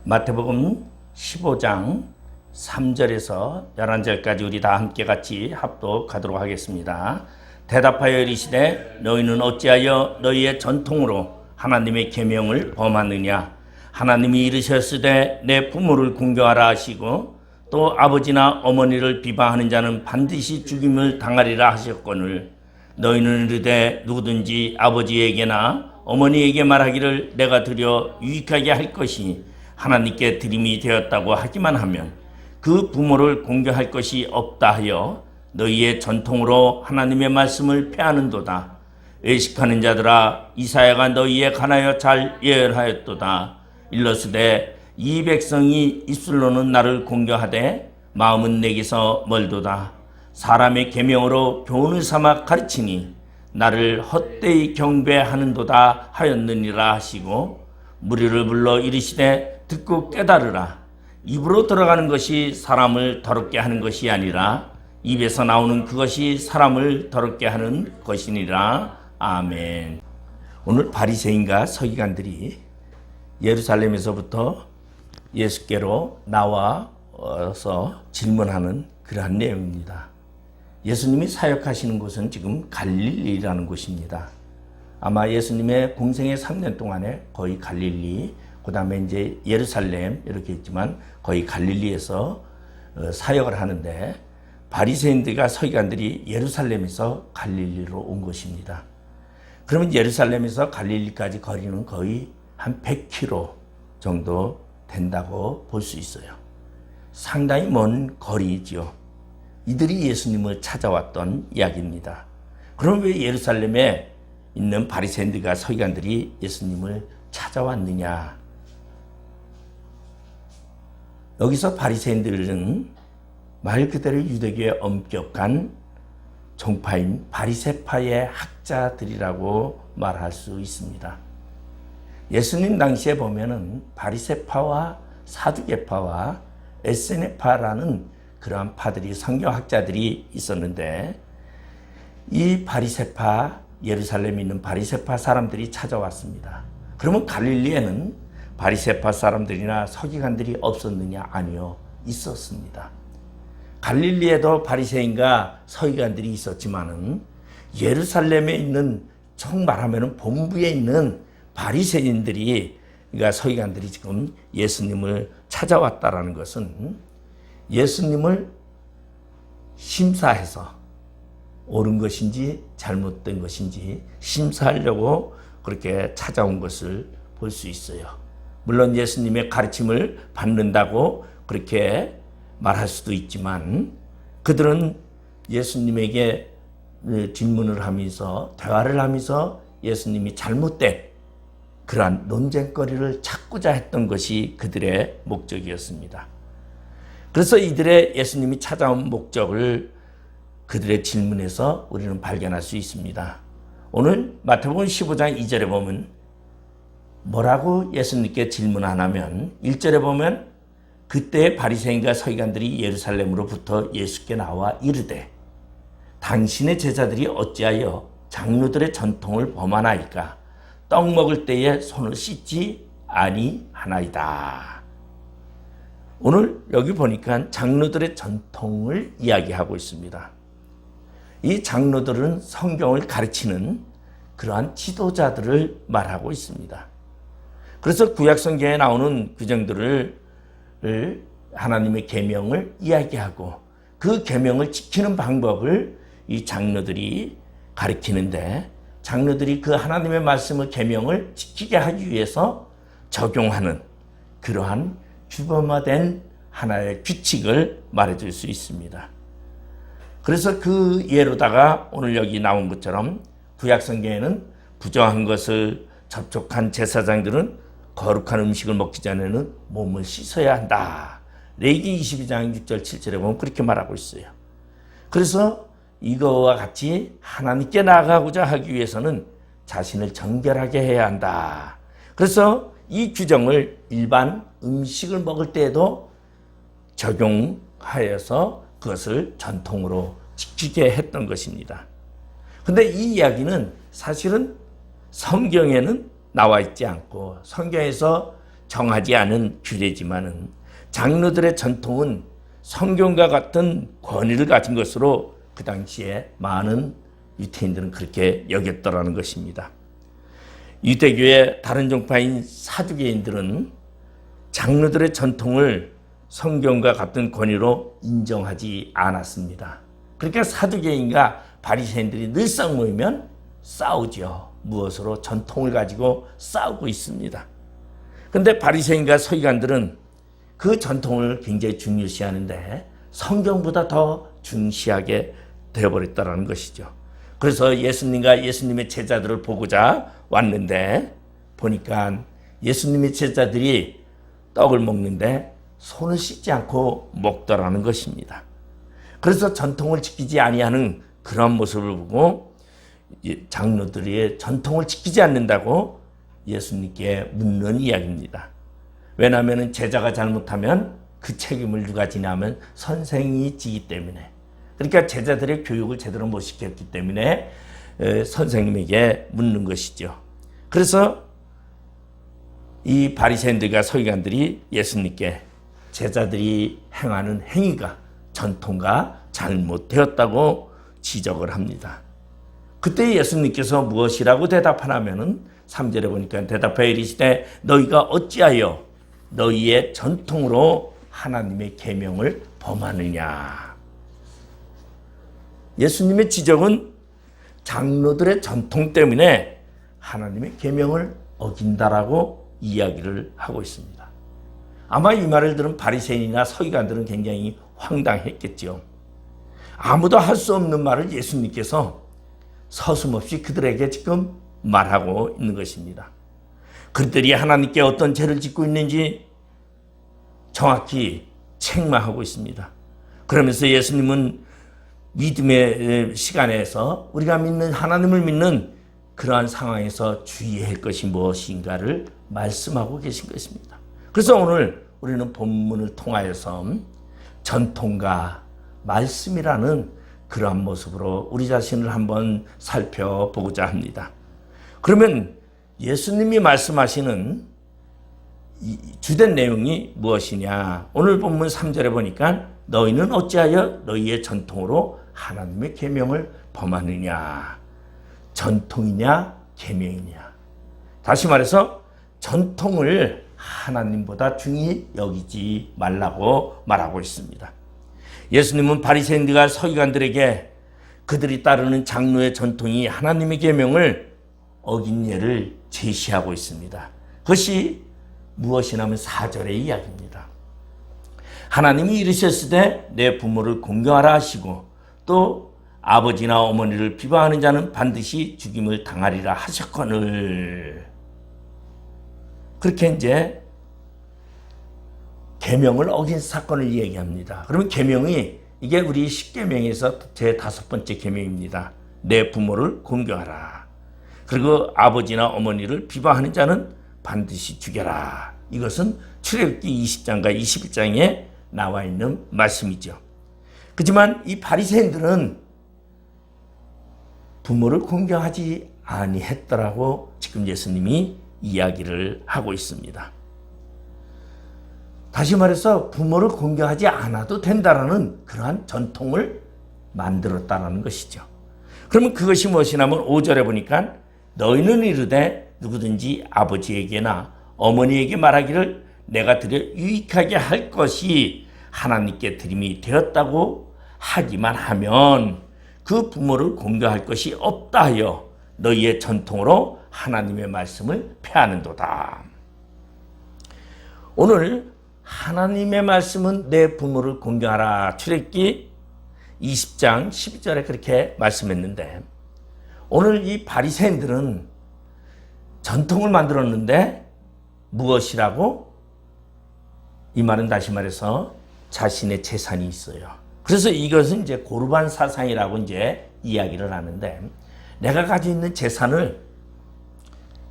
마태복음 15장 3절에서 11절까지 우리 다 함께 같이 합독하도록 하겠습니다. 대답하여 이르시되 너희는 어찌하여 너희의 전통으로 하나님의 계명을 범하느냐. 하나님이 이르셨으되 내 부모를 공경하라 하시고 또 아버지나 어머니를 비방하는 자는 반드시 죽임을 당하리라 하셨거늘 너희는 이르되 누구든지 아버지에게나 어머니에게 말하기를 내가 드려 유익하게 할 것이 하나님께 드림이 되었다고 하기만 하면 그 부모를 공경할 것이 없다 하여 너희의 전통으로 하나님의 말씀을 폐하는도다. 외식하는 자들아 이사야가 너희에 관하여 잘 예언하였도다. 일러스되 이 백성이 입술로는 나를 공경하되 마음은 내게서 멀도다. 사람의 계명으로 교훈을 삼아 가르치니 나를 헛되이 경배하는도다 하였느니라 하시고 무리를 불러 이르시되 듣고 깨달으라. 입으로 들어가는 것이 사람을 더럽게 하는 것이 아니라 입에서 나오는 그것이 사람을 더럽게 하는 것이니라. 아멘. 오늘 바리새인과 서기관들이 예루살렘에서부터 예수께로 나와서 질문하는 그러한 내용입니다. 예수님이 사역하시는 곳은 지금 갈릴리라는 곳입니다. 아마 예수님의 공생의 3년 동안에 거의 갈릴리, 그 다음에 이제 예루살렘 이렇게 있지만 거의 갈릴리에서 사역을 하는데 바리새인들과 서기관들이 예루살렘에서 갈릴리로 온 것입니다. 그러면 예루살렘에서 갈릴리까지 거리는 거의 한 100km 정도 된다고 볼 수 있어요. 상당히 먼 거리죠. 이들이 예수님을 찾아왔던 이야기입니다. 그럼 왜 예루살렘에 있는 바리새인들과 서기관들이 예수님을 찾아왔느냐? 여기서 바리새인들은 말 그대로 유대교의 엄격한 종파인 바리새파의 학자들이라고 말할 수 있습니다. 예수님 당시에 보면은 바리새파와 사두개파와 에세네파라는 그러한 파들이 성경학자들이 있었는데 이 바리새파 예루살렘에 있는 바리새파 사람들이 찾아왔습니다. 그러면 갈릴리에는 바리새파 사람들이나 서기관들이 없었느냐? 아니요, 있었습니다. 갈릴리에도 바리새인과 서기관들이 있었지만은 예루살렘에 있는 총 말하면은 본부에 있는 바리새인들이 그러니까 서기관들이 지금 예수님을 찾아왔다라는 것은 예수님을 심사해서 옳은 것인지 잘못된 것인지 심사하려고 그렇게 찾아온 것을 볼 수 있어요. 물론 예수님의 가르침을 받는다고 그렇게 말할 수도 있지만 그들은 예수님에게 질문을 하면서 대화를 하면서 예수님이 잘못된 그러한 논쟁거리를 찾고자 했던 것이 그들의 목적이었습니다. 그래서 이들의 예수님이 찾아온 목적을 그들의 질문에서 우리는 발견할 수 있습니다. 오늘 마태복음 15장 2절에 보면 뭐라고 예수님께 질문하냐면 1절에 보면 그때 바리새인과 서기관들이 예루살렘으로부터 예수께 나와 이르되 당신의 제자들이 어찌하여 장로들의 전통을 범하나이까 떡 먹을 때에 손을 씻지 아니하나이다. 오늘 여기 보니까 장로들의 전통을 이야기하고 있습니다. 이 장로들은 성경을 가르치는 그러한 지도자들을 말하고 있습니다. 그래서 구약 성경에 나오는 규정들을 하나님의 계명을 이야기하고 그 계명을 지키는 방법을 이 장로들이 가르치는데 장로들이 그 하나님의 말씀을 계명을 지키게 하기 위해서 적용하는 그러한 규범화된 하나의 규칙을 말해줄 수 있습니다. 그래서 그 예로다가 오늘 여기 나온 것처럼 구약 성경에는 부정한 것을 접촉한 제사장들은 거룩한 음식을 먹기 전에는 몸을 씻어야 한다. 레위기 22장 6절 7절에 보면 그렇게 말하고 있어요. 그래서 이거와 같이 하나님께 나아가고자 하기 위해서는 자신을 정결하게 해야 한다. 그래서 이 규정을 일반 음식을 먹을 때에도 적용하여서 그것을 전통으로 지키게 했던 것입니다. 그런데 이 이야기는 사실은 성경에는 나와 있지 않고 성경에서 정하지 않은 규례지만은 장로들의 전통은 성경과 같은 권위를 가진 것으로 그 당시에 많은 유태인들은 그렇게 여겼더라는 것입니다. 유대교의 다른 종파인 사두개인들은 장로들의 전통을 성경과 같은 권위로 인정하지 않았습니다. 그러니까 사두개인과 바리새인들이 늘상 모이면 싸우죠. 무엇으로? 전통을 가지고 싸우고 있습니다. 그런데 바리새인과 서기관들은 그 전통을 굉장히 중요시하는데 성경보다 더 중시하게 되어버렸다는 것이죠. 그래서 예수님과 예수님의 제자들을 보고자 왔는데 보니까 예수님의 제자들이 떡을 먹는데 손을 씻지 않고 먹더라는 것입니다. 그래서 전통을 지키지 아니하는 그런 모습을 보고 장로들이 전통을 지키지 않는다고 예수님께 묻는 이야기입니다. 왜냐하면 제자가 잘못하면 그 책임을 누가 지냐면 선생이 지기 때문에, 그러니까 제자들의 교육을 제대로 못 시켰기 때문에 선생님에게 묻는 것이죠. 그래서 이 바리새인들과 서기관들이 예수님께 제자들이 행하는 행위가 전통과 잘못되었다고 지적을 합니다. 그때 예수님께서 무엇이라고 대답하냐면은 3절에 보니까 대답하여 이르시되 너희가 어찌하여 너희의 전통으로 하나님의 계명을 범하느냐. 예수님의 지적은 장로들의 전통 때문에 하나님의 계명을 어긴다라고 이야기를 하고 있습니다. 아마 이 말을 들은 바리새인이나 서기관들은 굉장히 황당했겠죠. 아무도 할 수 없는 말을 예수님께서 서슴없이 그들에게 지금 말하고 있는 것입니다. 그들이 하나님께 어떤 죄를 짓고 있는지 정확히 책망하고 있습니다. 그러면서 예수님은 믿음의 시간에서 우리가 믿는 하나님을 믿는 그러한 상황에서 주의해야 할 것이 무엇인가를 말씀하고 계신 것입니다. 그래서 오늘 우리는 본문을 통하여서 전통과 말씀이라는 그러한 모습으로 우리 자신을 한번 살펴보고자 합니다. 그러면 예수님이 말씀하시는 주된 내용이 무엇이냐? 오늘 본문 3절에 보니까 너희는 어찌하여 너희의 전통으로 하나님의 계명을 범하느냐? 전통이냐 계명이냐? 다시 말해서 전통을 하나님보다 중히 여기지 말라고 말하고 있습니다. 예수님은 바리새인들과 서기관들에게 그들이 따르는 장로의 전통이 하나님의 계명을 어긴 예를 제시하고 있습니다. 그것이 무엇이냐면 4절의 이야기입니다. 하나님이 이르셨을 때 내 부모를 공경하라 하시고 또 아버지나 어머니를 비방하는 자는 반드시 죽임을 당하리라 하셨거늘. 그렇게 이제 계명을 어긴 사건을 얘기합니다. 그러면 계명이 이게 우리 10계명에서 제 5번째 계명입니다. 내 부모를 공경하라. 그리고 아버지나 어머니를 비방하는 자는 반드시 죽여라. 이것은 출애굽기 20장과 21장에 나와 있는 말씀이죠. 그렇지만 이 바리새인들은 부모를 공경하지 아니했더라고 지금 예수님이 이야기를 하고 있습니다. 다시 말해서 부모를 공경하지 않아도 된다라는 그러한 전통을 만들었다는 것이죠. 그러면 그것이 무엇이냐면 5절에 보니까 너희는 이르되 누구든지 아버지에게나 어머니에게 말하기를 내가 드려 유익하게 할 것이 하나님께 드림이 되었다고 하기만 하면 그 부모를 공경할 것이 없다 하여 너희의 전통으로 하나님의 말씀을 폐하는도다. 오늘 하나님의 말씀은 내 부모를 공경하라. 출애굽기 20장 12절에 그렇게 말씀했는데 오늘 이 바리새인들은 전통을 만들었는데 무엇이라고? 이 말은 다시 말해서 자신의 재산이 있어요. 그래서 이것은 이제 고르반 사상이라고 이제 이야기를 하는데 내가 가지고 있는 재산을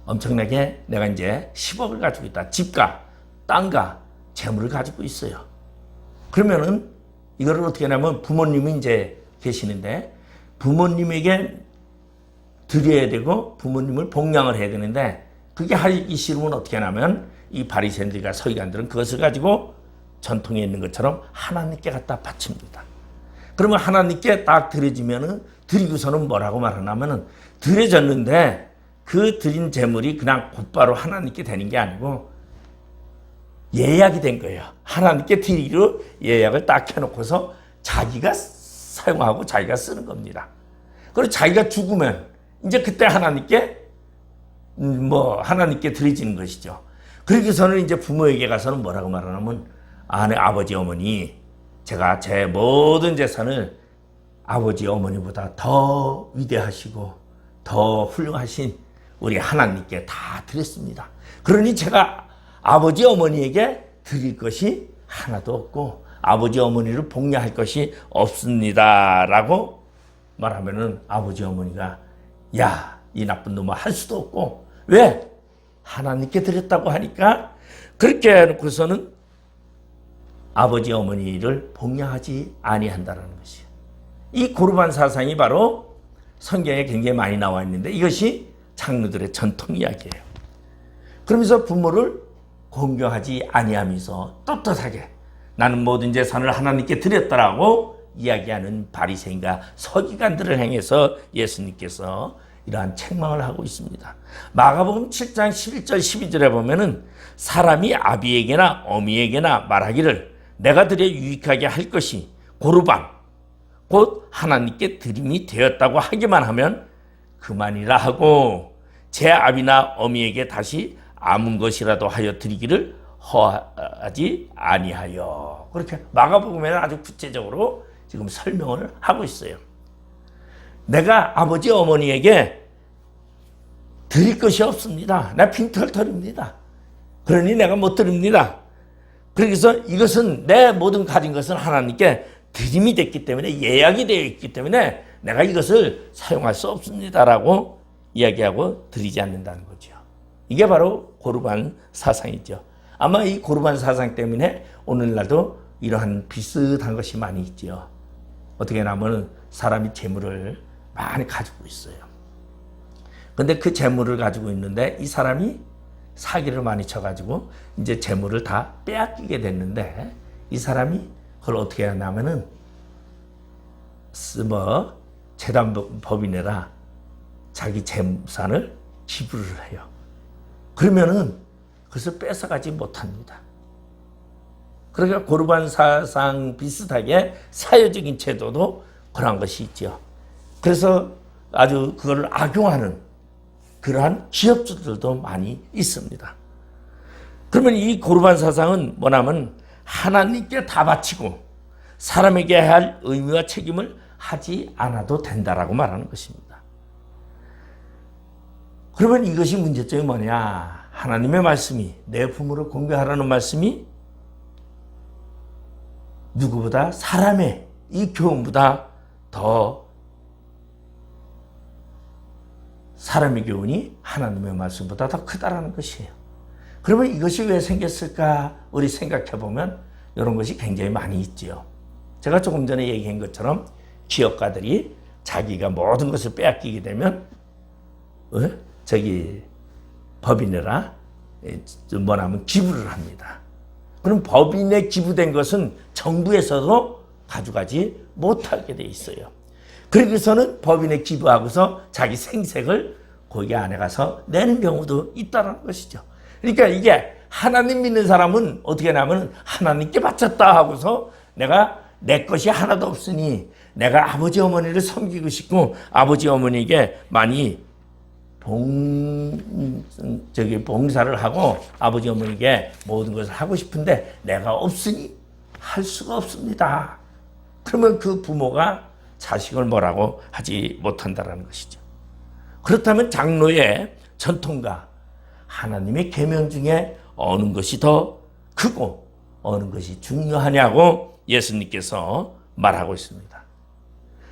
엄청나게 내가 이제 10억을 가지고 있다. 집과 땅과 재물을 가지고 있어요. 그러면은 이거를 어떻게 하냐면 부모님이 이제 계시는데 부모님에게 드려야 되고 부모님을 복양을 해야 되는데 그게 하기 싫으면 어떻게 하냐면 이 바리새인들과 서기관들은 그것을 가지고 전통에 있는 것처럼 하나님께 갖다 바칩니다. 그러면 하나님께 딱 드려지면은 드리고서는 뭐라고 말하냐면은 드려졌는데 그 드린 제물이 그냥 곧바로 하나님께 되는 게 아니고 예약이 된 거예요. 하나님께 드리기로 예약을 딱 해놓고서 자기가 사용하고 자기가 쓰는 겁니다. 그리고 자기가 죽으면 이제 그때 하나님께 하나님께 드려지는 것이죠. 그러고서는 이제 부모에게 가서는 뭐라고 말하냐면 아버지 어머니 제가 제 모든 재산을 아버지 어머니보다 더 위대하시고 더 훌륭하신 우리 하나님께 다 드렸습니다. 그러니 제가 아버지 어머니에게 드릴 것이 하나도 없고 아버지 어머니를 복려할 것이 없습니다 라고 말하면은 아버지 어머니가 야, 이 나쁜 놈아 할 수도 없고 왜? 하나님께 드렸다고 하니까 그렇게 해놓고서는 아버지 어머니를 복려하지 아니한다라는 것이에요. 이 고르반 사상이 바로 성경에 굉장히 많이 나와 있는데 이것이 장로들의 전통 이야기예요. 그러면서 부모를 공경하지 아니하면서 떳떳하게 나는 모든 재산을 하나님께 드렸다라고 이야기하는 바리새인과 서기관들을 향해서 예수님께서 이러한 책망을 하고 있습니다. 마가복음 7장 11절 12절에 보면은 사람이 아비에게나 어미에게나 말하기를 내가 드려 유익하게 할 것이 고르반 곧 하나님께 드림이 되었다고 하기만 하면 그만이라 하고 제 아비나 어미에게 다시 아문 것이라도 하여 드리기를 허하지 아니하여. 그렇게 마가복음에는 아주 구체적으로 지금 설명을 하고 있어요. 내가 아버지 어머니에게 드릴 것이 없습니다. 나 빈털털입니다. 그러니 내가 못 드립니다. 그래서 이것은 내 모든 가진 것은 하나님께 드림이 됐기 때문에 예약이 되어 있기 때문에 내가 이것을 사용할 수 없습니다라고 이야기하고 드리지 않는다는 거죠. 이게 바로 고르반 사상이죠. 아마 이 고르반 사상 때문에 오늘날도 이러한 비슷한 것이 많이 있죠. 어떻게 하면 사람이 재물을 많이 가지고 있어요. 근데 그 재물을 가지고 있는데 이 사람이 사기를 많이 쳐가지고 이제 재물을 다 빼앗기게 됐는데 이 사람이 그걸 어떻게 하냐면은 재단법인에다 자기 재산을 기부를 해요. 그러면은 그것을 뺏어가지 못합니다. 그러니까 고르반 사상 비슷하게 사회적인 제도도 그런 것이 있죠. 그래서 아주 그걸 악용하는 그러한 기업주들도 많이 있습니다. 그러면 이 고르반 사상은 뭐냐면 하나님께 다 바치고 사람에게 할 의무와 책임을 하지 않아도 된다라고 말하는 것입니다. 그러면 이것이 문제점이 뭐냐? 하나님의 말씀이 내 부모를 공경하라는 말씀이 누구보다 사람의 이 교훈보다 더 사람의 교훈이 하나님의 말씀보다 더 크다라는 것이에요. 그러면 이것이 왜 생겼을까? 우리 생각해 보면 이런 것이 굉장히 많이 있지요. 제가 조금 전에 얘기한 것처럼 기업가들이 자기가 모든 것을 빼앗기게 되면 법인에라 뭐냐면 기부를 합니다. 그럼 법인에 기부된 것은 정부에서도 가져가지 못하게 돼 있어요. 그러고서는 법인에 기부하고서 자기 생색을 거기 안에 가서 내는 경우도 있다는 것이죠. 그러니까 이게 하나님 믿는 사람은 어떻게 하냐면 하나님께 바쳤다 하고서 내가 내 것이 하나도 없으니 내가 아버지 어머니를 섬기고 싶고 아버지 어머니에게 많이 봉사를 하고 아버지 어머니에게 모든 것을 하고 싶은데 내가 없으니 할 수가 없습니다. 그러면 그 부모가 자식을 뭐라고 하지 못한다는 것이죠. 그렇다면 장로의 전통과 하나님의 계명 중에 어느 것이 더 크고 어느 것이 중요하냐고 예수님께서 말하고 있습니다.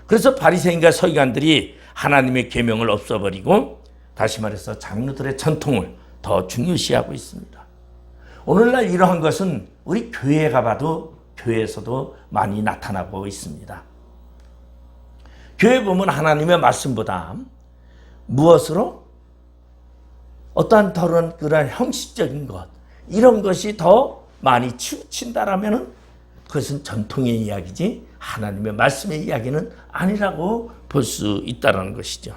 그래서 바리새인과 서기관들이 하나님의 계명을 없애버리고 다시 말해서 장로들의 전통을 더 중요시하고 있습니다. 오늘날 이러한 것은 우리 교회에 가봐도 교회에서도 많이 나타나고 있습니다. 교회 보면 하나님의 말씀보다 무엇으로? 어떠한 그런 형식적인 것, 이런 것이 더 많이 치우친다라면 그것은 전통의 이야기지 하나님의 말씀의 이야기는 아니라고 볼 수 있다는 것이죠.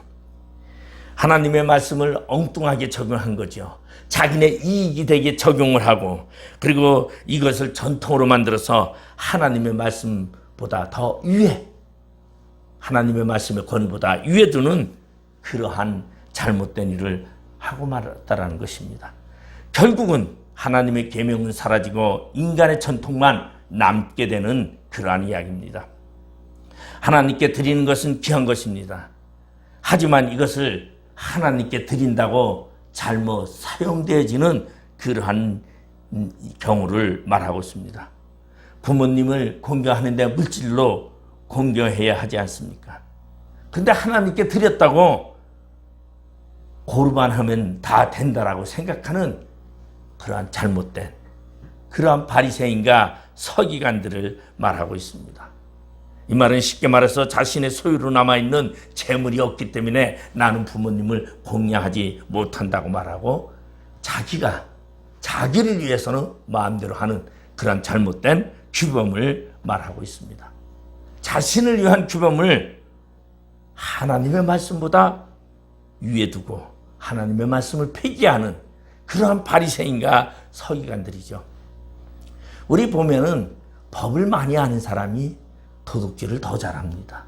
하나님의 말씀을 엉뚱하게 적용한 거죠. 자기네 이익이 되게 적용을 하고 그리고 이것을 전통으로 만들어서 하나님의 말씀보다 더 위에 하나님의 말씀의 권위보다 위에 두는 그러한 잘못된 일을 하고 말았다라는 것입니다. 결국은 하나님의 계명은 사라지고 인간의 전통만 남게 되는 그러한 이야기입니다. 하나님께 드리는 것은 귀한 것입니다. 하지만 이것을 하나님께 드린다고 잘못 사용되어지는 그러한 경우를 말하고 있습니다. 부모님을 공경하는데 물질로 공경해야 하지 않습니까? 근데 하나님께 드렸다고 고르만 하면 다 된다라고 생각하는 그러한 잘못된 그러한 바리새인과 서기관들을 말하고 있습니다. 이 말은 쉽게 말해서 자신의 소유로 남아있는 재물이 없기 때문에 나는 부모님을 공양하지 못한다고 말하고 자기를 위해서는 마음대로 하는 그런 잘못된 규범을 말하고 있습니다. 자신을 위한 규범을 하나님의 말씀보다 위에 두고 하나님의 말씀을 폐기하는 그러한 바리새인과 서기관들이죠. 우리 보면은 법을 많이 아는 사람이 도둑질을 더 잘합니다.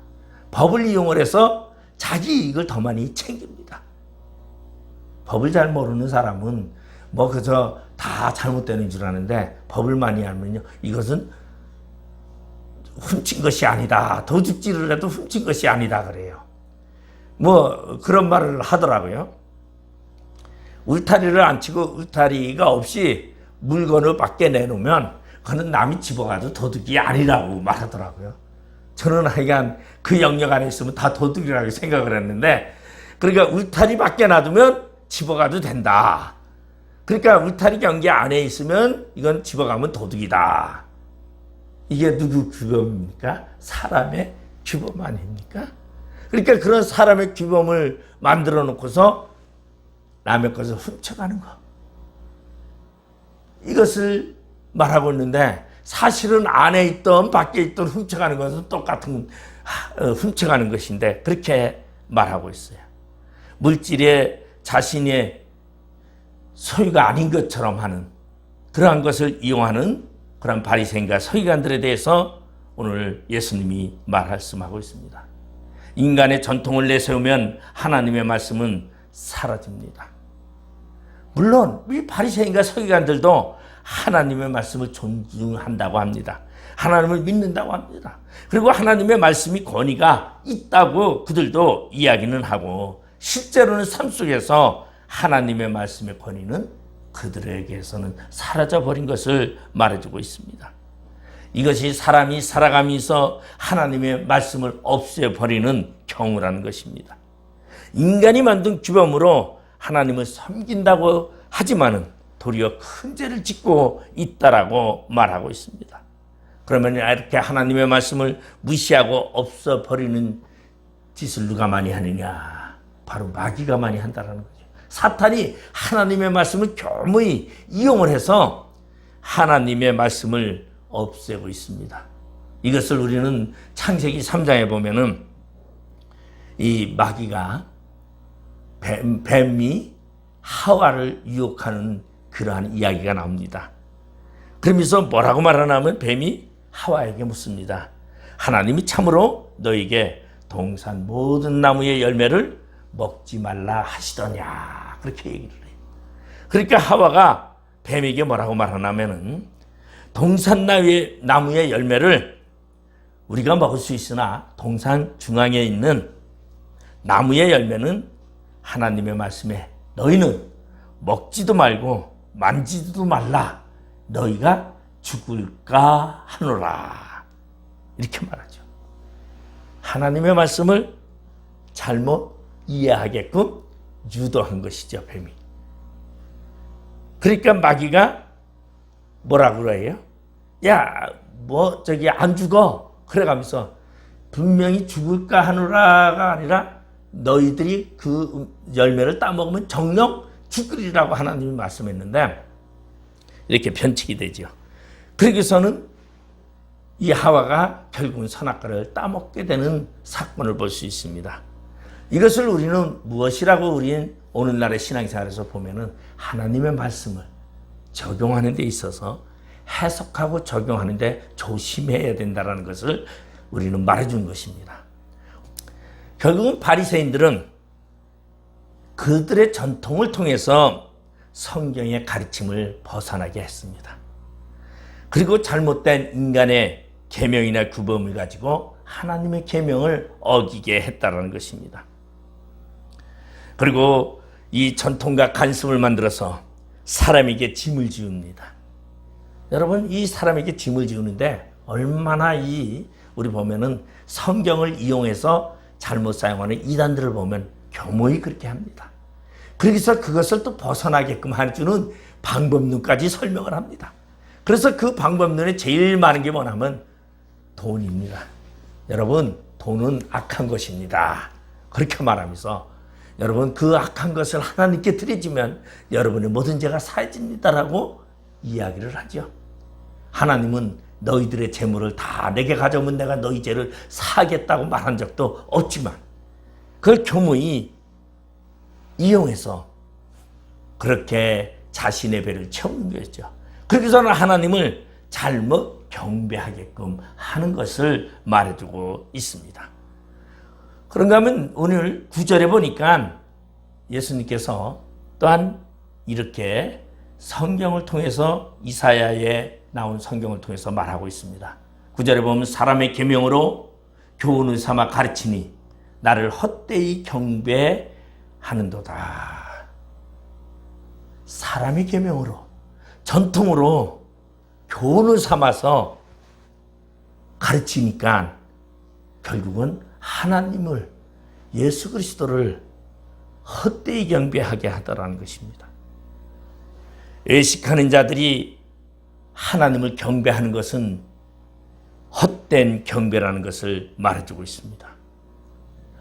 법을 이용을 해서 자기 이익을 더 많이 챙깁니다. 법을 잘 모르는 사람은 뭐 그저 다 잘못되는 줄 아는데 법을 많이 알면요 이것은 훔친 것이 아니다. 도둑질을 해도 훔친 것이 아니다 그래요. 뭐 그런 말을 하더라고요. 울타리를 안 치고 울타리가 없이 물건을 밖에 내놓으면 그는 남이 집어가도 도둑이 아니라고 말하더라고요. 저는 하여간 그 영역 안에 있으면 다 도둑이라고 생각을 했는데 그러니까 울타리 밖에 놔두면 집어가도 된다. 그러니까 울타리 경계 안에 있으면 이건 집어가면 도둑이다. 이게 누구 규범입니까? 사람의 규범 아닙니까? 그러니까 그런 사람의 규범을 만들어 놓고서 남의 것을 훔쳐가는 거. 이것을 말하고 있는데 사실은 안에 있던 밖에 있던 훔쳐가는 것은 똑같은 훔쳐가는 것인데 그렇게 말하고 있어요. 물질에 자신의 소유가 아닌 것처럼 하는 그러한 것을 이용하는 그런 바리새인과 서기관들에 대해서 오늘 예수님이 말씀하고 있습니다. 인간의 전통을 내세우면 하나님의 말씀은 사라집니다. 물론 이 바리새인과 서기관들도 하나님의 말씀을 존중한다고 합니다. 하나님을 믿는다고 합니다. 그리고 하나님의 말씀이 권위가 있다고 그들도 이야기는 하고 실제로는 삶 속에서 하나님의 말씀의 권위는 그들에게서는 사라져버린 것을 말해주고 있습니다. 이것이 사람이 살아가면서 하나님의 말씀을 없애버리는 경우라는 것입니다. 인간이 만든 규범으로 하나님을 섬긴다고 하지만은 도리어 큰 죄를 짓고 있다라고 말하고 있습니다. 그러면 이렇게 하나님의 말씀을 무시하고 없애버리는 짓을 누가 많이 하느냐? 바로 마귀가 많이 한다는 거죠. 사탄이 하나님의 말씀을 교묘히 이용을 해서 하나님의 말씀을 없애고 있습니다. 이것을 우리는 창세기 3장에 보면은 이 마귀가 뱀이 하와를 유혹하는 그러한 이야기가 나옵니다. 그러면서 뭐라고 말하냐면 뱀이 하와에게 묻습니다. 하나님이 참으로 너에게 동산 모든 나무의 열매를 먹지 말라 하시더냐 그렇게 얘기를 해요. 그러니까 하와가 뱀에게 뭐라고 말하냐면은 동산 나무의 열매를 우리가 먹을 수 있으나 동산 중앙에 있는 나무의 열매는 하나님의 말씀에 너희는 먹지도 말고 만지지도 말라 너희가 죽을까 하노라 이렇게 말하죠. 하나님의 말씀을 잘못 이해하게끔 유도한 것이죠, 뱀이. 그러니까 마귀가 뭐라고 그래요? 야, 뭐 저기 안 죽어. 그래가면서 분명히 죽을까 하노라가 아니라 너희들이 그 열매를 따먹으면 정녕 죽으리라고 하나님이 말씀했는데 이렇게 변칙이 되죠. 그러고서는 이 하와가 결국은 선악과를 따먹게 되는 사건을 볼 수 있습니다. 이것을 우리는 무엇이라고 우리는 오늘날의 신앙생활에서 보면은 하나님의 말씀을 적용하는 데 있어서 해석하고 적용하는 데 조심해야 된다는 것을 우리는 말해준 것입니다. 결국은 바리새인들은 그들의 전통을 통해서 성경의 가르침을 벗어나게 했습니다. 그리고 잘못된 인간의 계명이나 규범을 가지고 하나님의 계명을 어기게 했다는 것입니다. 그리고 이 전통과 간습을 만들어서 사람에게 짐을 지웁니다. 여러분, 이 사람에게 짐을 지우는데 얼마나 우리 보면은 성경을 이용해서 잘못 사용하는 이단들을 보면 교모히 그렇게 합니다. 그래서 그것을 또 벗어나게끔 해주는 방법론까지 설명을 합니다. 그래서 그 방법론에 제일 많은 게 뭐냐면 돈입니다. 여러분, 돈은 악한 것입니다. 그렇게 말하면서 여러분, 그 악한 것을 하나님께 드려지면 여러분의 모든 죄가 사해집니다라고 이야기를 하죠. 하나님은 너희들의 재물을 다 내게 가져오면 내가 너희 죄를 사하겠다고 말한 적도 없지만 그걸 교무히 이용해서 그렇게 자신의 배를 채우는 거였죠. 그래서는 하나님을 잘못 경배하게끔 하는 것을 말해주고 있습니다. 그런가 하면 오늘 9절에 보니까 예수님께서 또한 이렇게 성경을 통해서 이사야에 나온 성경을 통해서 말하고 있습니다. 9절에 보면 사람의 계명으로 교훈을 삼아 가르치니 나를 헛되이 경배하는도다. 사람의 계명으로 전통으로 교훈을 삼아서 가르치니까 결국은 하나님을 예수 그리스도를 헛되이 경배하게 하더라는 것입니다. 외식하는 자들이 하나님을 경배하는 것은 헛된 경배라는 것을 말해주고 있습니다.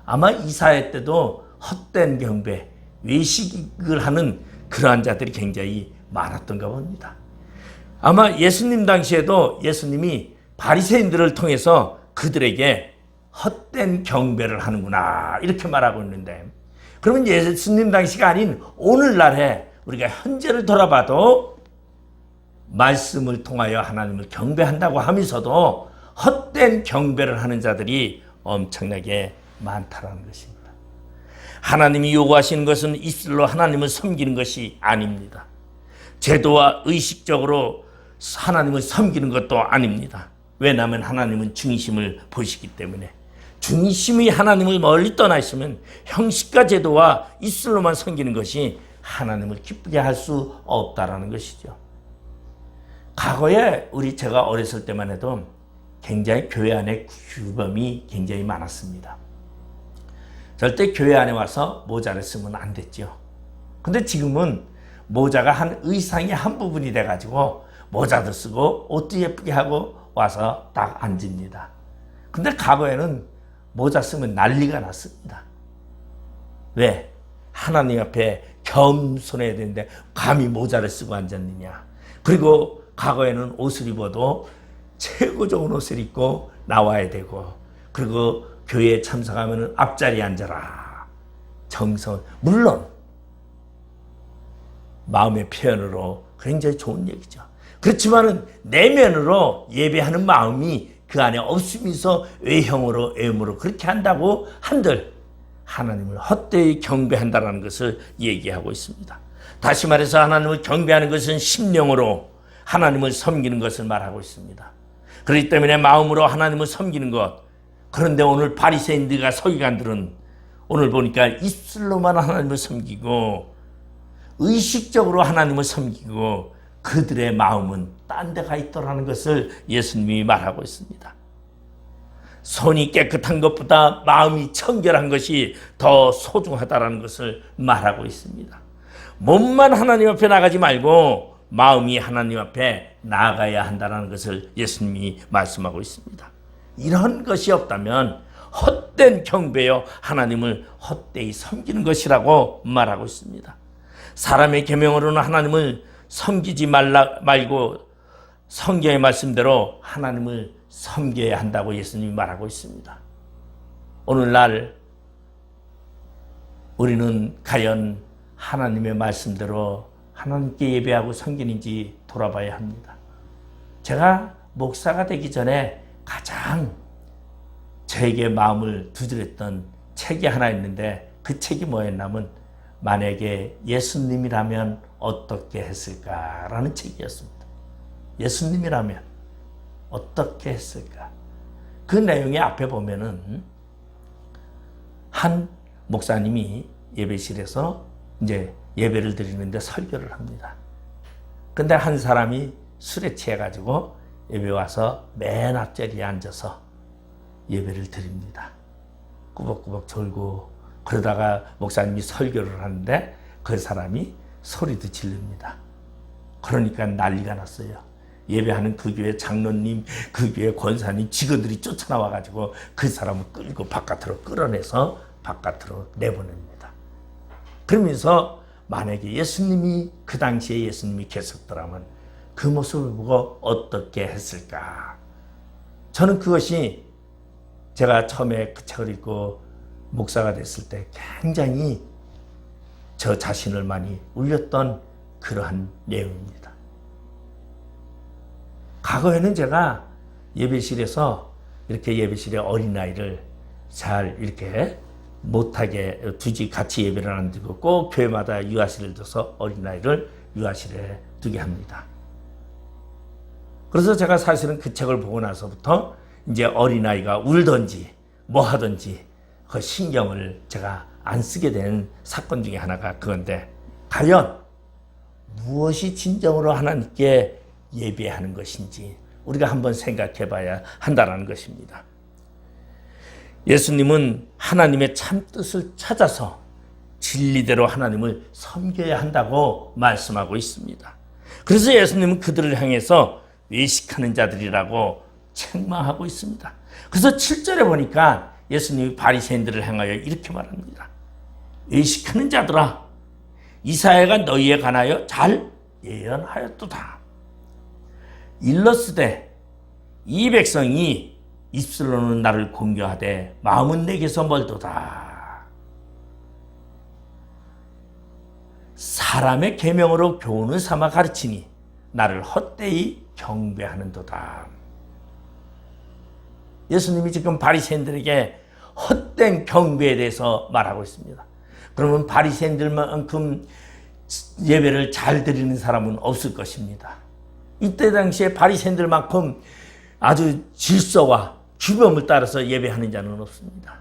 아마 이사야 때도 헛된 경배, 외식을 하는 그러한 자들이 굉장히 많았던가 봅니다. 아마 예수님 당시에도 예수님이 바리새인들을 통해서 그들에게 헛된 경배를 하는구나 이렇게 말하고 있는데, 그러면 예수님 당시가 아닌 오늘날에 우리가 현재를 돌아봐도 말씀을 통하여 하나님을 경배한다고 하면서도 헛된 경배를 하는 자들이 엄청나게 많다는 것입니다. 하나님이 요구하시는 것은 입술로 하나님을 섬기는 것이 아닙니다. 제도와 의식적으로 하나님을 섬기는 것도 아닙니다. 왜냐하면 하나님은 중심을 보시기 때문에. 중심이 하나님을 멀리 떠나 있으면 형식과 제도와 입술로만 섬기는 것이 하나님을 기쁘게 할 수 없다라는 것이죠. 과거에 제가 어렸을 때만 해도 굉장히 교회 안에 규범이 굉장히 많았습니다. 절대 교회 안에 와서 모자를 쓰면 안 됐죠. 근데 지금은 모자가 한 의상의 한 부분이 돼가지고 모자도 쓰고 옷도 예쁘게 하고 와서 딱 앉습니다. 근데 과거에는 모자 쓰면 난리가 났습니다. 왜? 하나님 앞에 겸손해야 되는데 감히 모자를 쓰고 앉았느냐. 그리고 과거에는 옷을 입어도 최고 좋은 옷을 입고 나와야 되고, 그리고 교회에 참석하면 앞자리에 앉아라. 정성, 물론 마음의 표현으로 굉장히 좋은 얘기죠. 그렇지만은 내면으로 예배하는 마음이 그 안에 없으면서 외형으로 외모로 그렇게 한다고 한들 하나님을 헛되이 경배한다는 것을 얘기하고 있습니다. 다시 말해서 하나님을 경배하는 것은 심령으로 하나님을 섬기는 것을 말하고 있습니다. 그렇기 때문에 마음으로 하나님을 섬기는 것. 그런데 오늘 바리새인들과 서기관들은 오늘 보니까 입술로만 하나님을 섬기고 의식적으로 하나님을 섬기고 그들의 마음은 딴 데 가 있더라는 것을 예수님이 말하고 있습니다. 손이 깨끗한 것보다 마음이 청결한 것이 더 소중하다는 것을 말하고 있습니다. 몸만 하나님 앞에 나가지 말고 마음이 하나님 앞에 나가야 한다는 것을 예수님이 말씀하고 있습니다. 이런 것이 없다면 헛된 경배여 하나님을 헛되이 섬기는 것이라고 말하고 있습니다. 사람의 계명으로는 하나님을 섬기지 말고 성경의 말씀대로 하나님을 섬겨야 한다고 예수님이 말하고 있습니다. 오늘날 우리는 과연 하나님의 말씀대로 하나님께 예배하고 섬기는지 돌아봐야 합니다. 제가 목사가 되기 전에 가장 저에게 마음을 두드렸던 책이 하나 있는데 그 책이 뭐였냐면 만약에 예수님이라면 어떻게 했을까라는 책이었습니다. 예수님이라면 어떻게 했을까? 그 내용의 앞에 보면은 한 목사님이 예배실에서 이제 예배를 드리는데 설교를 합니다. 근데 한 사람이 술에 취해가지고 예배 와서 맨 앞자리에 앉아서 예배를 드립니다. 꾸벅꾸벅 졸고 그러다가 목사님이 설교를 하는데 그 사람이 소리도 지릅니다. 그러니까 난리가 났어요. 예배하는 그 교회 장로님, 그 교회 권사님, 직원들이 쫓아나와가지고 그 사람을 끌고 바깥으로 끌어내서 바깥으로 내보냅니다. 그러면서 만약에 예수님이 그 당시에 예수님이 계셨더라면 그 모습을 보고 어떻게 했을까? 저는 그것이 제가 처음에 그 책을 읽고 목사가 됐을 때 굉장히 저 자신을 많이 울렸던 그러한 내용입니다. 과거에는 제가 예배실에서 이렇게 예배실에 어린아이를 잘 이렇게 못하게 두지 같이 예배를 안 드리고 꼭 교회마다 유아실을 둬서 어린아이를 유아실에 두게 합니다. 그래서 제가 사실은 그 책을 보고 나서부터 이제 어린아이가 울든지 뭐 하든지 그 신경을 제가 안 쓰게 된 사건 중에 하나가 그건데 과연 무엇이 진정으로 하나님께 예배하는 것인지 우리가 한번 생각해 봐야 한다는 것입니다. 예수님은 하나님의 참 뜻을 찾아서 진리대로 하나님을 섬겨야 한다고 말씀하고 있습니다. 그래서 예수님은 그들을 향해서 외식하는 자들이라고 책망하고 있습니다. 그래서 7절에 보니까 예수님이 바리새인들을 향하여 이렇게 말합니다. 외식하는 자들아, 이사야가 너희에 관하여 잘 예언하였도다. 일러스되 이 백성이 입술로는 나를 공경하되 마음은 내게서 멀도다. 사람의 계명으로 교훈을 삼아 가르치니 나를 헛되이 경배하는도다. 예수님이 지금 바리새인들에게 헛된 경배에 대해서 말하고 있습니다. 그러면 바리새인들만큼 예배를 잘 드리는 사람은 없을 것입니다. 이때 당시에 바리새인들만큼 아주 질서와 규범을 따라서 예배하는 자는 없습니다.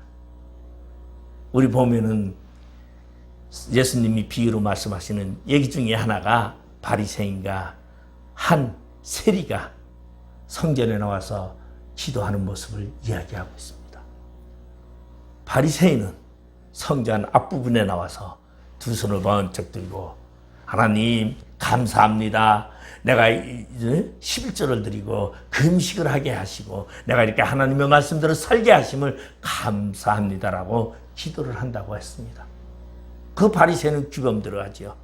우리 보면은 예수님이 비유로 말씀하시는 얘기 중에 하나가 바리새인과 한 세리가 성전에 나와서 기도하는 모습을 이야기하고 있습니다. 바리새인은 성전 앞부분에 나와서 두 손을 번쩍 들고 하나님 감사합니다. 내가 11조를 드리고 금식을 하게 하시고 내가 이렇게 하나님의 말씀대로 살게 하심을 감사합니다라고 기도를 한다고 했습니다. 그 바리새인은 규범대로 하죠.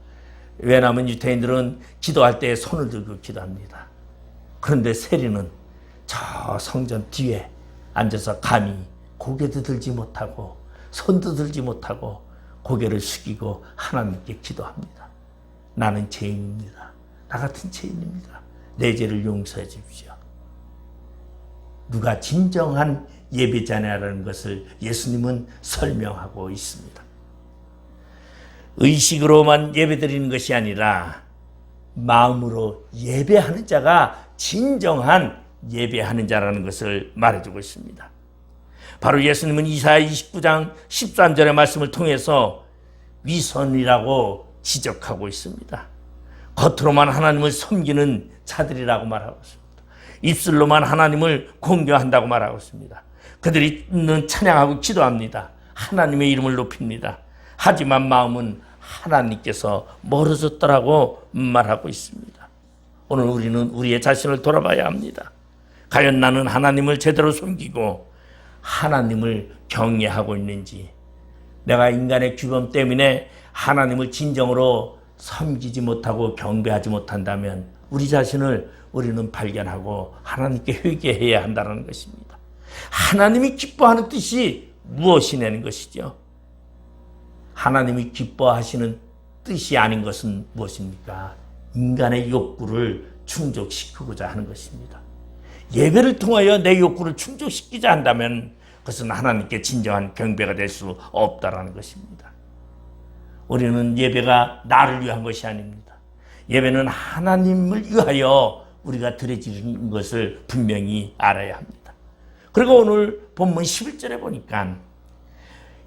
왜냐하면 유대인들은 기도할 때 손을 들고 기도합니다. 그런데 세리는 저 성전 뒤에 앉아서 감히 고개도 들지 못하고 손도 들지 못하고 고개를 숙이고 하나님께 기도합니다. 나는 죄인입니다. 나 같은 죄인입니다. 내 죄를 용서해 주십시오. 누가 진정한 예배자냐라는 것을 예수님은 설명하고 있습니다. 의식으로만 예배드리는 것이 아니라 마음으로 예배하는 자가 진정한 예배하는 자라는 것을 말해주고 있습니다. 바로 예수님은 이사야 29장 13절의 말씀을 통해서 위선이라고 지적하고 있습니다. 겉으로만 하나님을 섬기는 자들이라고 말하고 있습니다. 입술로만 하나님을 공경한다고 말하고 있습니다. 그들은 찬양하고 기도합니다. 하나님의 이름을 높입니다. 하지만 마음은 하나님께서 멀어졌더라고 말하고 있습니다. 오늘 우리는 우리의 자신을 돌아봐야 합니다. 과연 나는 하나님을 제대로 섬기고 하나님을 경외하고 있는지, 내가 인간의 규범 때문에 하나님을 진정으로 섬기지 못하고 경배하지 못한다면 우리 자신을 우리는 발견하고 하나님께 회개해야 한다는 것입니다. 하나님이 기뻐하는 뜻이 무엇이냐는 것이죠. 하나님이 기뻐하시는 뜻이 아닌 것은 무엇입니까? 인간의 욕구를 충족시키고자 하는 것입니다. 예배를 통하여 내 욕구를 충족시키자 한다면 그것은 하나님께 진정한 경배가 될 수 없다라는 것입니다. 우리는 예배가 나를 위한 것이 아닙니다. 예배는 하나님을 위하여 우리가 드려지는 것을 분명히 알아야 합니다. 그리고 오늘 본문 11절에 보니까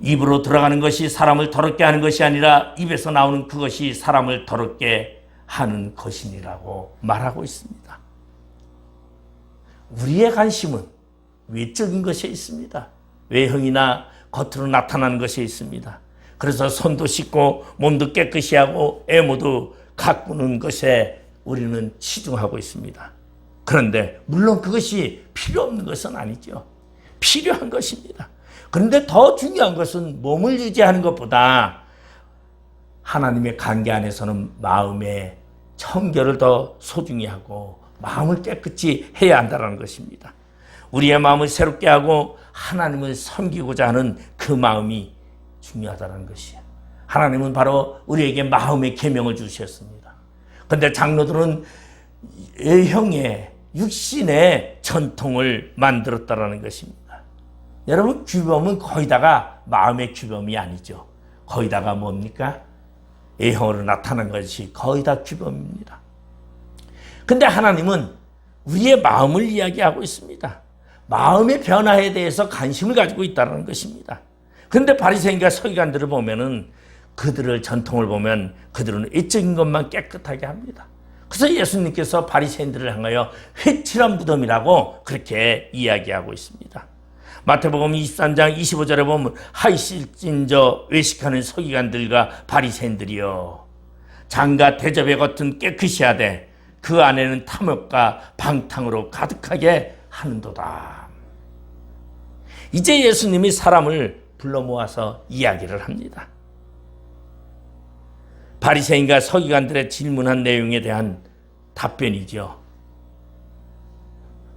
입으로 들어가는 것이 사람을 더럽게 하는 것이 아니라 입에서 나오는 그것이 사람을 더럽게 하는 것이니라고 말하고 있습니다. 우리의 관심은 외적인 것에 있습니다. 외형이나 겉으로 나타나는 것에 있습니다. 그래서 손도 씻고 몸도 깨끗이 하고 애모도 가꾸는 것에 우리는 치중하고 있습니다. 그런데 물론 그것이 필요 없는 것은 아니죠. 필요한 것입니다. 그런데 더 중요한 것은 몸을 유지하는 것보다 하나님의 관계 안에서는 마음의 청결을 더 소중히 하고 마음을 깨끗이 해야 한다는 것입니다. 우리의 마음을 새롭게 하고 하나님을 섬기고자 하는 그 마음이 중요하다는 것이에요. 하나님은 바로 우리에게 마음의 계명을 주셨습니다. 그런데 장로들은 외형의 육신의 전통을 만들었다는 것입니다. 여러분, 규범은 거의 다가 마음의 규범이 아니죠. 거의 다가 뭡니까? 외형으로 나타난 것이 거의 다 규범입니다. 근데 하나님은 우리의 마음을 이야기하고 있습니다. 마음의 변화에 대해서 관심을 가지고 있다는 것입니다. 그런데 바리새인과 서기관들을 보면은 그들의 전통을 보면 그들은 외적인 것만 깨끗하게 합니다. 그래서 예수님께서 바리새인들을 향하여 회칠한 무덤이라고 그렇게 이야기하고 있습니다. 마태복음 23장 25절에 보면 하이실진저 외식하는 서기관들과 바리새인들이여 장과 대접의 겉은 깨끗이 하되 그 안에는 탐욕과 방탕으로 가득하게 하는도다. 이제 예수님이 사람을 불러 모아서 이야기를 합니다. 바리새인과 서기관들의 질문한 내용에 대한 답변이죠.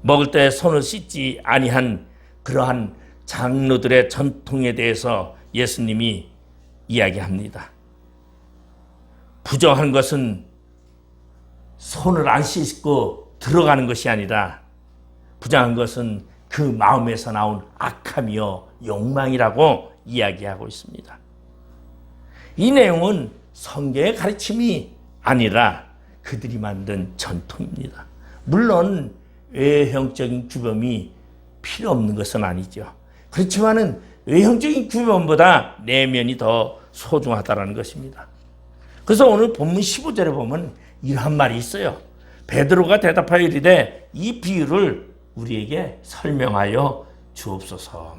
먹을 때 손을 씻지 아니한 그러한 장로들의 전통에 대해서 예수님이 이야기합니다. 부정한 것은 손을 안 씻고 들어가는 것이 아니라 부정한 것은 그 마음에서 나온 악함이요 욕망이라고 이야기하고 있습니다. 이 내용은 성경의 가르침이 아니라 그들이 만든 전통입니다. 물론 외형적인 규범이 필요 없는 것은 아니죠. 그렇지만은 외형적인 규범보다 내면이 더 소중하다는 것입니다. 그래서 오늘 본문 15절에 보면 이러한 말이 있어요. 베드로가 대답하여 이르되 이 비유를 우리에게 설명하여 주옵소서.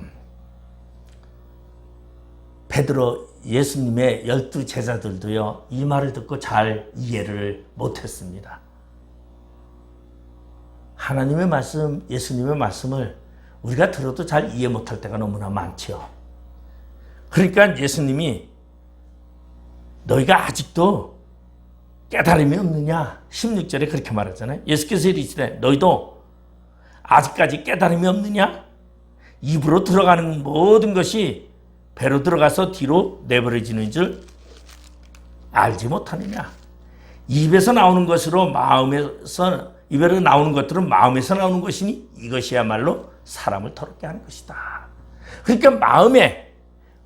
베드로 예수님의 12 제자들도요, 이 말을 듣고 잘 이해를 못했습니다. 하나님의 말씀, 예수님의 말씀을 우리가 들어도 잘 이해 못할 때가 너무나 많죠. 그러니까 예수님이 너희가 아직도 깨달음이 없느냐? 16절에 그렇게 말하잖아요. 예수께서 이르시되 너희도 아직까지 깨달음이 없느냐? 입으로 들어가는 모든 것이 배로 들어가서 뒤로 내버려지는 줄 알지 못하느냐? 입에서 나오는 것으로 입에서 나오는 것들은 마음에서 나오는 것이니 이것이야말로 사람을 더럽게 하는 것이다. 그러니까 마음에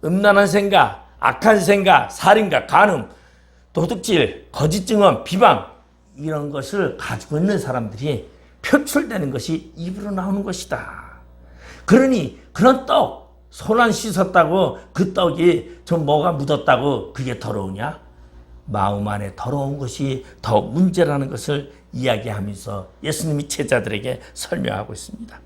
음란한 생각, 악한 생각, 살인과 간음, 도둑질, 거짓 증언, 비방 이런 것을 가지고 있는 사람들이 표출되는 것이 입으로 나오는 것이다. 그러니 그런 떡, 손 안 씻었다고 그 떡이 좀 뭐가 묻었다고 그게 더러우냐? 마음 안에 더러운 것이 더 문제라는 것을 이야기하면서 예수님이 제자들에게 설명하고 있습니다.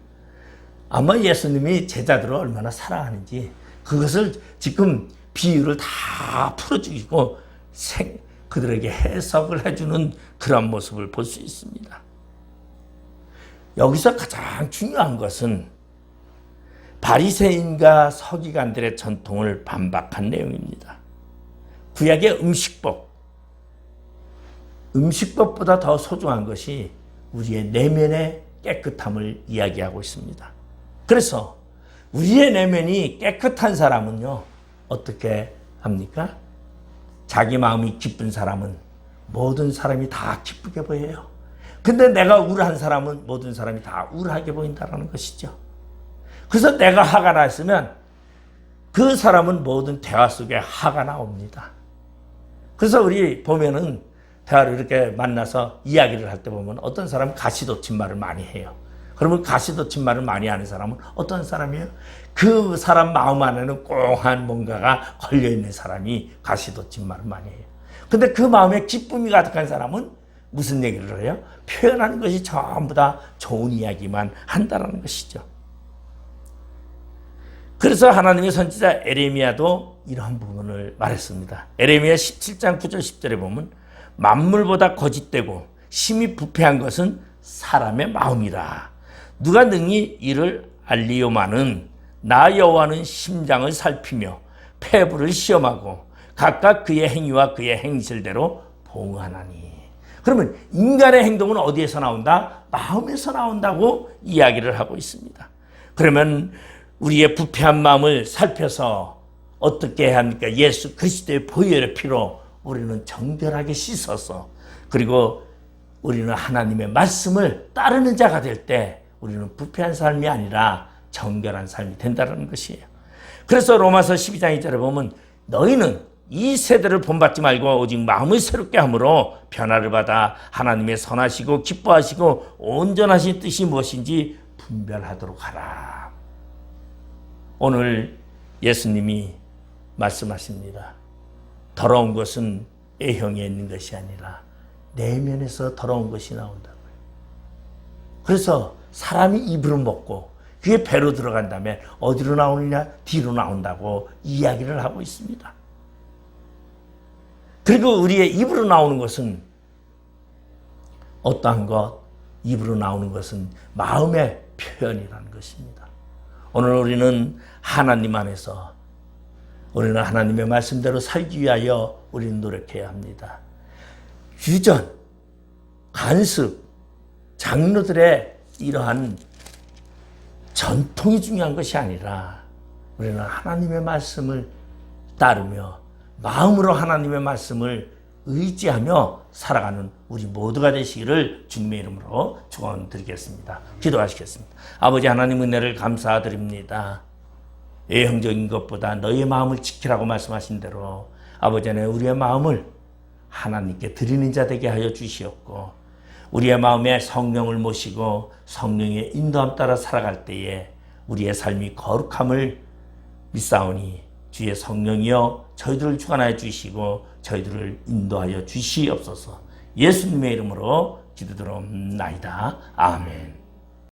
아마 예수님이 제자들을 얼마나 사랑하는지 그것을 지금 비유를 다 풀어주고 그들에게 해석을 해주는 그런 모습을 볼 수 있습니다. 여기서 가장 중요한 것은 바리새인과 서기관들의 전통을 반박한 내용입니다. 구약의 음식법, 음식법보다 더 소중한 것이 우리의 내면의 깨끗함을 이야기하고 있습니다. 그래서 우리의 내면이 깨끗한 사람은요, 어떻게 합니까? 자기 마음이 기쁜 사람은 모든 사람이 다 기쁘게 보여요. 근데 내가 우울한 사람은 모든 사람이 다 우울하게 보인다는 것이죠. 그래서 내가 화가 났으면 그 사람은 모든 대화 속에 화가 나옵니다. 그래서 우리 보면은 대화를 이렇게 만나서 이야기를 할 때 보면 어떤 사람은 가시돋친 말을 많이 해요. 그러면 가시돋친 말을 많이 하는 사람은 어떤 사람이에요? 그 사람 마음 안에는 꽁한 뭔가가 걸려있는 사람이 가시돋친 말을 많이 해요. 근데 그 마음에 기쁨이 가득한 사람은 무슨 얘기를 해요? 표현하는 것이 전부 다 좋은 이야기만 한다는 것이죠. 그래서 하나님의 선지자 에레미야도 이러한 부분을 말했습니다. 에레미야 17장 9절 10절에 보면 만물보다 거짓되고 심히 부패한 것은 사람의 마음이라. 누가 능히 이를 알리요마는 나 여호와는 심장을 살피며 폐부를 시험하고 각각 그의 행위와 그의 행실대로 봉하나니. 그러면 인간의 행동은 어디에서 나온다? 마음에서 나온다고 이야기를 하고 있습니다. 그러면 우리의 부패한 마음을 살펴서 어떻게 해야 합니까? 예수 그리스도의 보혈의 피로 우리는 정결하게 씻어서, 그리고 우리는 하나님의 말씀을 따르는 자가 될 때 우리는 부패한 삶이 아니라 정결한 삶이 된다는 것이에요. 그래서 로마서 12장 2절에 보면 너희는 이 세대를 본받지 말고 오직 마음을 새롭게 함으로 변화를 받아 하나님의 선하시고 기뻐하시고 온전하신 뜻이 무엇인지 분별하도록 하라. 오늘 예수님이 말씀하십니다. 더러운 것은 A형에 있는 것이 아니라 내면에서 더러운 것이 나온다고요. 그래서 사람이 입으로 먹고 그게 배로 들어간 다음에 어디로 나오느냐? 뒤로 나온다고 이야기를 하고 있습니다. 그리고 우리의 입으로 나오는 것은 어떠한 것? 입으로 나오는 것은 마음의 표현이라는 것입니다. 오늘 우리는 하나님 안에서, 우리는 하나님의 말씀대로 살기 위하여 우리는 노력해야 합니다. 유전, 관습, 장로들의 이러한 전통이 중요한 것이 아니라 우리는 하나님의 말씀을 따르며 마음으로 하나님의 말씀을 의지하며 살아가는 우리 모두가 되시기를 주님의 이름으로 축원드리겠습니다. 기도하시겠습니다. 아버지 하나님, 은혜를 감사드립니다. 외형적인 것보다 너희의 마음을 지키라고 말씀하신 대로 아버지 안에 우리의 마음을 하나님께 드리는 자 되게 하여 주시옵고, 우리의 마음에 성령을 모시고 성령의 인도함 따라 살아갈 때에 우리의 삶이 거룩함을 믿사오니 주의 성령이여 저희들을 주관하여 주시고 저희들을 인도하여 주시옵소서. 예수님의 이름으로 기도드립나이다. 아멘.